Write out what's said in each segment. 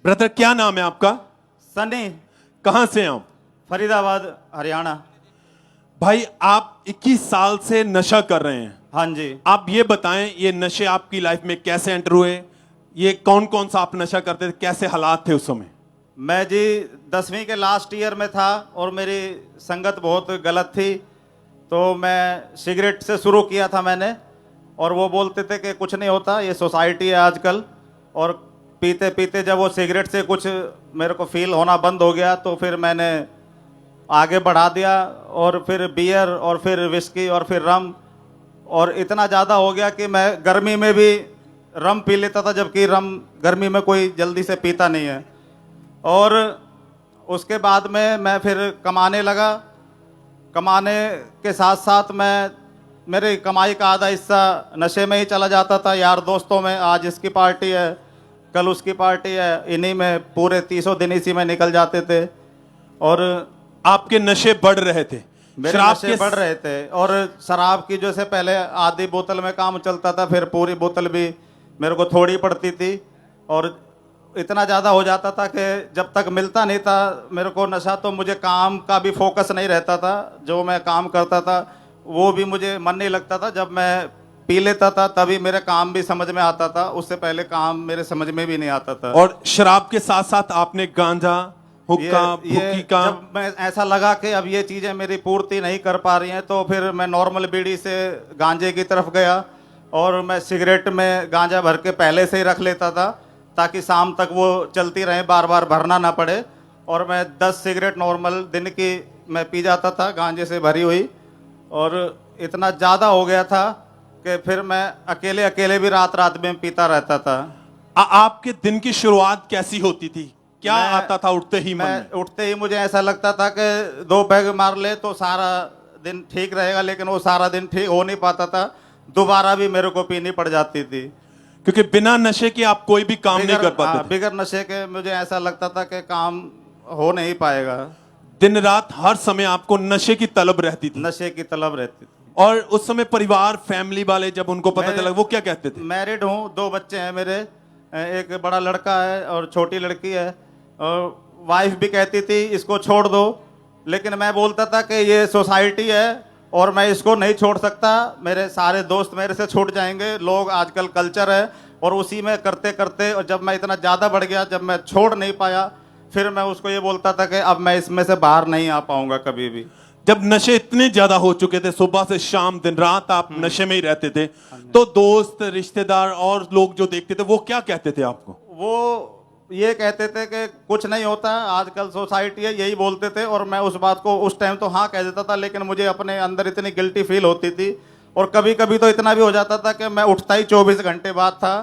Brother, क्या नाम है आपका? सनी। कहां से हैं आप? फरीदाबाद, हरियाणा। भाई, आप 21 साल से नशा कर रहे हैं। हाँ जी। आप ये बताएं, ये नशे आपकी लाइफ में कैसे एंटर हुए? ये कौन कौन सा आप नशा करते थे? कैसे हालात थे उस समय? मैं जी 10वीं के लास्ट ईयर में था और मेरी संगत बहुत गलत थी, तो मैं सिगरेट से शुरू किया था मैंने। और वो बोलते थे कि कुछ नहीं होता, ये सोसाइटी है आजकल। और पीते पीते जब वो सिगरेट से कुछ मेरे को फील होना बंद हो गया, तो फिर मैंने आगे बढ़ा दिया। और फिर बियर, और फिर विस्की, और फिर रम। और इतना ज़्यादा हो गया कि मैं गर्मी में भी रम पी लेता था, जबकि रम गर्मी में कोई जल्दी से पीता नहीं है। और उसके बाद में मैं फिर कमाने लगा। कमाने के साथ साथ मैं मेरे कमाई का आधा हिस्सा नशे में ही चला जाता था, यार दोस्तों में। आज इसकी पार्टी है, कल उसकी पार्टी है, इन्हीं में पूरे 30 दिन इसी में निकल जाते थे। और आपके नशे बढ़ रहे थे? मेरे शराब नशे के बढ़ रहे थे। और शराब की जो से पहले आधी बोतल में काम चलता था, फिर पूरी बोतल भी मेरे को थोड़ी पड़ती थी। और इतना ज़्यादा हो जाता था कि जब तक मिलता नहीं था मेरे को नशा, तो मुझे काम का भी फोकस नहीं रहता था। जो मैं काम करता था वो भी मुझे मन नहीं लगता था। जब मैं पी लेता था तभी मेरे काम भी समझ में आता था, उससे पहले काम मेरे समझ में भी नहीं आता था। और शराब के साथ साथ आपने गांजा, हुक्का, भुक्की का? जब मैं ऐसा लगा कि अब ये चीज़ें मेरी पूर्ति नहीं कर पा रही हैं, तो फिर मैं नॉर्मल बीड़ी से गांजे की तरफ गया। और मैं सिगरेट में गांजा भर के पहले से ही रख लेता था, ताकि शाम तक वो चलती रहे, बार बार भरना ना पड़े। और मैं 10 सिगरेट नॉर्मल दिन की मैं पी जाता था, गांजे से भरी हुई। और इतना ज़्यादा हो गया था कि फिर मैं अकेले अकेले भी रात रात में पीता रहता था। आपके दिन की शुरुआत कैसी होती थी? क्या आता था उठते ही मन में? मैं उठते ही मुझे ऐसा लगता था कि 2 पैग मार ले तो सारा दिन ठीक रहेगा, लेकिन वो सारा दिन ठीक हो नहीं पाता था। दोबारा भी मेरे को पीनी पड़ जाती थी, क्योंकि बिना नशे के आप कोई भी काम नहीं कर पाते थे। बिगर नशे के मुझे ऐसा लगता था कि काम हो नहीं पाएगा। दिन रात हर समय आपको नशे की तलब रहती थी? नशे की तलब रहती थी। और उस समय परिवार, फैमिली वाले जब उनको पता चला, वो क्या कहते थे? मैरिड हूँ, 2 बच्चे हैं मेरे। एक बड़ा लड़का है और छोटी लड़की है। और वाइफ भी कहती थी इसको छोड़ दो, लेकिन मैं बोलता था कि ये सोसाइटी है और मैं इसको नहीं छोड़ सकता। मेरे सारे दोस्त मेरे से छूट जाएंगे, लोग आजकल कल्चर है। और उसी में करते करते, और जब मैं इतना ज़्यादा बढ़ गया, जब मैं छोड़ नहीं पाया, फिर मैं उसको ये बोलता था कि अब मैं इसमें से बाहर नहीं आ पाऊंगा कभी भी। जब नशे इतने ज्यादा हो चुके थे, सुबह से शाम दिन रात आप नशे में ही रहते थे, तो दोस्त, रिश्तेदार और लोग जो देखते थे वो क्या कहते थे आपको? वो ये कहते थे कि कुछ नहीं होता, आजकल सोसाइटी है, यही बोलते थे। और मैं उस बात को उस टाइम तो हाँ कह देता था, लेकिन मुझे अपने अंदर इतनी गिल्टी फील होती थी। और कभी कभी तो इतना भी हो जाता था कि मैं उठता ही 24 घंटे बाद था।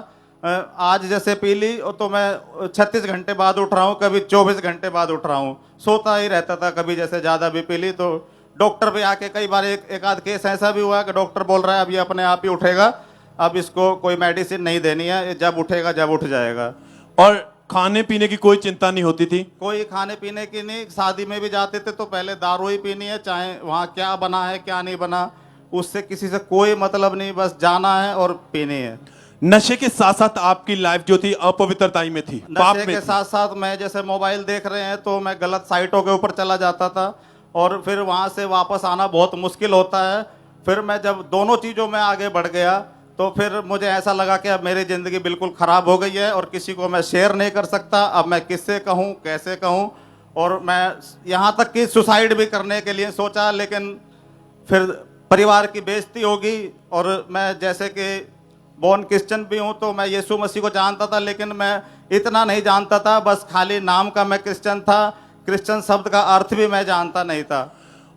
आज जैसे पी ली तो मैं 36 घंटे बाद उठ रहा हूँ, कभी 24 घंटे बाद उठ रहा हूँ। सोता ही रहता था। कभी जैसे ज़्यादा भी पी ली तो डॉक्टर भी आके, कई बार एक आध केस ऐसा भी हुआ कि डॉक्टर बोल रहा है अब ये अपने आप ही उठेगा, अब इसको कोई मेडिसिन नहीं देनी है, ये जब उठेगा जब उठ जाएगा। और खाने पीने की कोई चिंता नहीं होती थी? कोई खाने पीने की नहीं। शादी में भी जाते थे तो पहले दारू ही पीनी है, चाहे वहाँ क्या बना है क्या नहीं बना, उससे किसी से कोई मतलब नहीं, बस जाना है और पीनी है। नशे के साथ साथ आपकी लाइफ जो थी अपवित्रताई में थी, पाप नशे में के थी। साथ साथ मैं जैसे मोबाइल देख रहे हैं तो मैं गलत साइटों के ऊपर चला जाता था, और फिर वहाँ से वापस आना बहुत मुश्किल होता है। फिर मैं जब दोनों चीज़ों में आगे बढ़ गया, तो फिर मुझे ऐसा लगा कि अब मेरी ज़िंदगी बिल्कुल ख़राब हो गई है और किसी को मैं शेयर नहीं कर सकता। अब मैं किससे कहूँ, कैसे कहूँ। और मैं यहाँ तक कि सुसाइड भी करने के लिए सोचा, लेकिन फिर परिवार की बेइज्जती होगी। और मैं जैसे कि बॉर्न क्रिश्चियन भी हूँ, तो मैं यीशु मसीह को जानता था, लेकिन मैं इतना नहीं जानता था, बस खाली नाम का मैं क्रिश्चियन था। क्रिश्चियन शब्द का अर्थ भी मैं जानता नहीं था।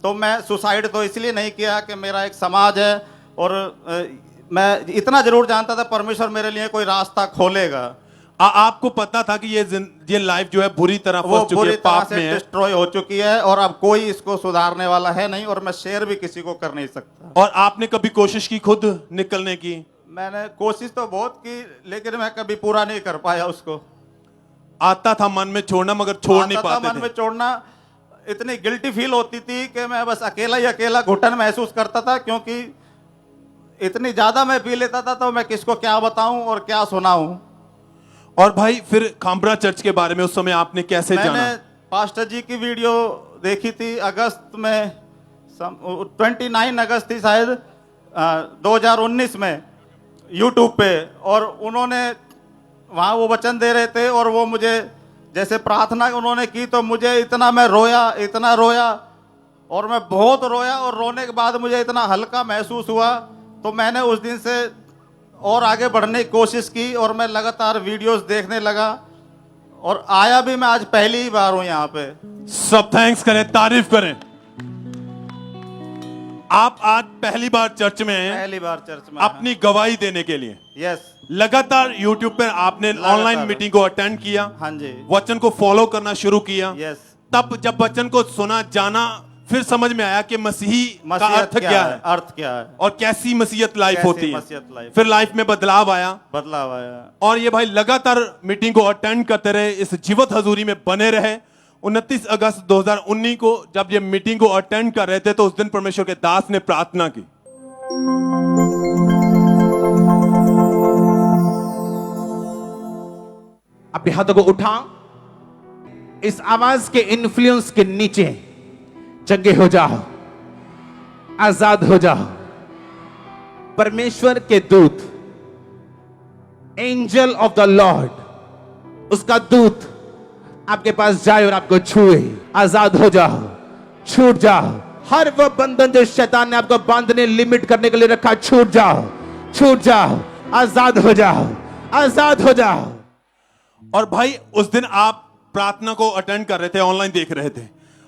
तो मैं सुसाइड तो इसलिए नहीं किया कि मेरा एक समाज है, और मैं इतना जरूर जानता था परमेश्वर मेरे लिए कोई रास्ता खोलेगा। आपको पता था कि ये लाइफ जो है बुरी तरह वो फंस चुकी बुरी है, तरह पाप से में है। डिस्ट्रॉय हो चुकी है, और अब कोई इसको सुधारने वाला है नहीं, और मैं शेयर भी किसी को कर नहीं सकता। और आपने कभी कोशिश की खुद निकलने की? मैंने कोशिश तो बहुत की, लेकिन मैं कभी पूरा नहीं कर पाया उसको। आता था मन में छोड़ना, मगर छोड़ नहीं आता था पाते मन थे। में छोड़ना। इतनी गिल्टी फील होती थी कि मैं बस अकेला ही अकेला घुटन महसूस करता था, क्योंकि इतनी ज्यादा मैं पी लेता था, तो मैं किसको क्या बताऊं और क्या सुनाऊं। और भाई फिर खामबरा चर्च के बारे में उस समय आपने कैसे मैंने जाना? पास्टर जी की वीडियो देखी थी अगस्त में 29 अगस्त थी शायद 2019 में यूट्यूब पे, और उन्होंने वहाँ वो वचन दे रहे थे और वो मुझे जैसे प्रार्थना उन्होंने की तो मुझे इतना मैं रोया, इतना रोया, और मैं बहुत रोया, और रोने के बाद मुझे इतना हल्का महसूस हुआ। तो मैंने उस दिन से और आगे बढ़ने की कोशिश की और मैं लगातार वीडियोस देखने लगा, और आया भी मैं आज पहली ही बार हूँ यहाँ पे। सब थैंक्स करें, तारीफ करें। आप आज पहली बार चर्च में हैं, पहली बार चर्च में अपनी गवाही देने के लिए। यस, लगातार YouTube पर आपने ऑनलाइन मीटिंग को अटेंड किया, हाँ जी, वचन को फॉलो करना शुरू किया। यस। तब जब वचन को सुना, जाना, फिर समझ में आया कि मसीही का मसीहत अर्थ क्या है, अर्थ क्या है, और कैसी मसीहत लाइफ कैसी होती है। मसीहत लाइफ। फिर लाइफ में बदलाव आया, बदलाव आया। और ये भाई लगातार मीटिंग को अटेंड करते रहे, इस जीवत हजूरी में बने रहे। 29 अगस्त 2019 को जब ये मीटिंग को अटेंड कर रहे थे तो उस दिन परमेश्वर के दास ने प्रार्थना की। अपने हाथों को उठाओ, इस आवाज के इन्फ्लुएंस के नीचे चंगे हो जाओ, आजाद हो जाओ। परमेश्वर के दूत, एंजल ऑफ द लॉर्ड, उसका दूत आपके पास जाए और आपको छुए, आजाद हो जाओ, छूट जाओ। हर वह बंधन जो शैतान ने आपको बांधने, लिमिट करने के लिए रखा, छूट जाओ, छूट जाओ, आजाद हो जाओ, आजाद हो जाओ। और भाई उस दिन आप प्रार्थना को अटेंड कर रहे थे, ऑनलाइन देख रहे थे,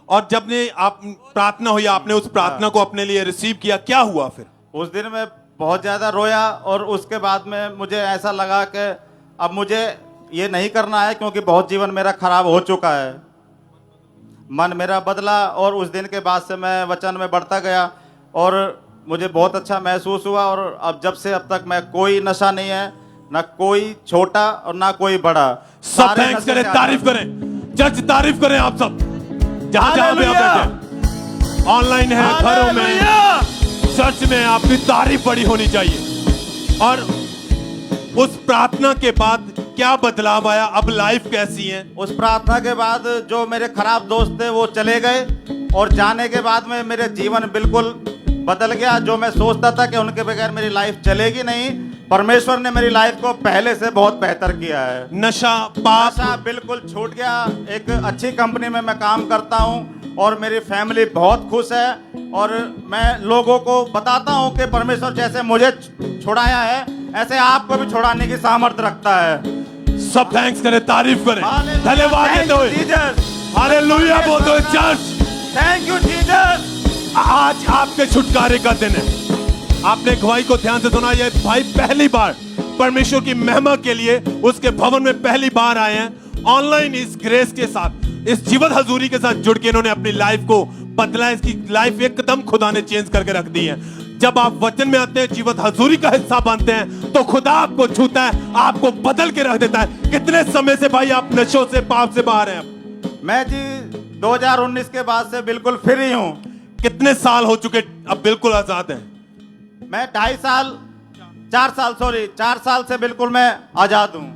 और जब ने आप प्रार्थना हुई, आपने उस प्रार्थना को अपने लिए रिसीव किया, क्या हुआ फिर? उस दिन मैं बहुत ज्यादा रोया, और उसके बाद में मुझे ऐसा लगा कि अब मुझे ये नहीं करना है, क्योंकि बहुत जीवन मेरा खराब हो चुका है। मन मेरा बदला, और उस दिन के बाद से मैं वचन में बढ़ता गया, और मुझे बहुत अच्छा महसूस हुआ। और अब जब से अब तक मैं कोई नशा नहीं है, ना कोई छोटा और ना कोई बड़ा। सब थैंक्स करें, तारीफ करें, चर्च तारीफ करें आप सब, जहां जहां पे आप बैठे, ऑनलाइन है, घरों में, चर्च में, आपकी तारीफ बड़ी होनी चाहिए। और उस प्रार्थना के बाद क्या बदलाव आया? अब लाइफ कैसी है? उस प्रार्थना के बाद जो मेरे खराब दोस्त थे वो चले गए, और जाने के बाद में मेरे जीवन बिल्कुल बदल गया। जो मैं सोचता था कि उनके बगैर मेरी लाइफ चलेगी नहीं, परमेश्वर ने मेरी लाइफ को पहले से बहुत बेहतर किया है। नशा, पाप, नशा बिल्कुल छूट गया। एक अच्छी कंपनी में मैं काम करता हूँ, और मेरी फैमिली बहुत खुश है, और मैं लोगों को बताता हूँ कि परमेश्वर जैसे मुझे छुड़ाया है, ऐसे आपको भी छुड़ाने की सामर्थ्य रखता है। सब थैंक्स करें, तारीफ करें, धन्यवाद देते हुए हालेलुया बोलते हुए चर्च, थैंक यू जीसस। आज आपके छुटकारे का दिन है। आपने गवाही को ध्यान से सुना। ये भाई पहली बार परमेश्वर की महिमा के लिए उसके भवन में पहली बार आए हैं, ऑनलाइन इस ग्रेस के साथ, इस जीवत हजूरी के साथ जुड़ के इन्होंने अपनी लाइफ को बदला। इसकी लाइफ एकदम खुदा ने चेंज करके रख दी है। जब आप वचन में आते हैं, जीवत हजूरी का हिस्सा बनते हैं, तो खुदा आपको छूता है, आपको बदल के रख देता है। कितने समय से भाई आप नशों से, पाप से बाहर हैं? मैं जी 2019 के बाद से बिल्कुल फ्री हूँ। कितने साल हो चुके अब बिल्कुल आजाद हैं? मैं 4 साल से बिल्कुल मैं आजाद हूँ।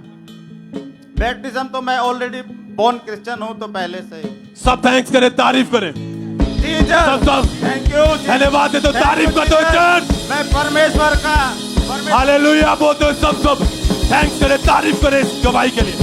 बैप्टिज्म तो मैं ऑलरेडी बोर्न क्रिश्चियन हूँ, तो पहले से ही। सब थैंक्स करें, तारीफ करें, सब थैंक यू, धन्यवाद दे, तो तारीफ कर दो चर्च। मैं परमेश्वर का हालेलुया बोलते हो सब थैंक्स करें, तारीफ करें इस गवाही के लिए।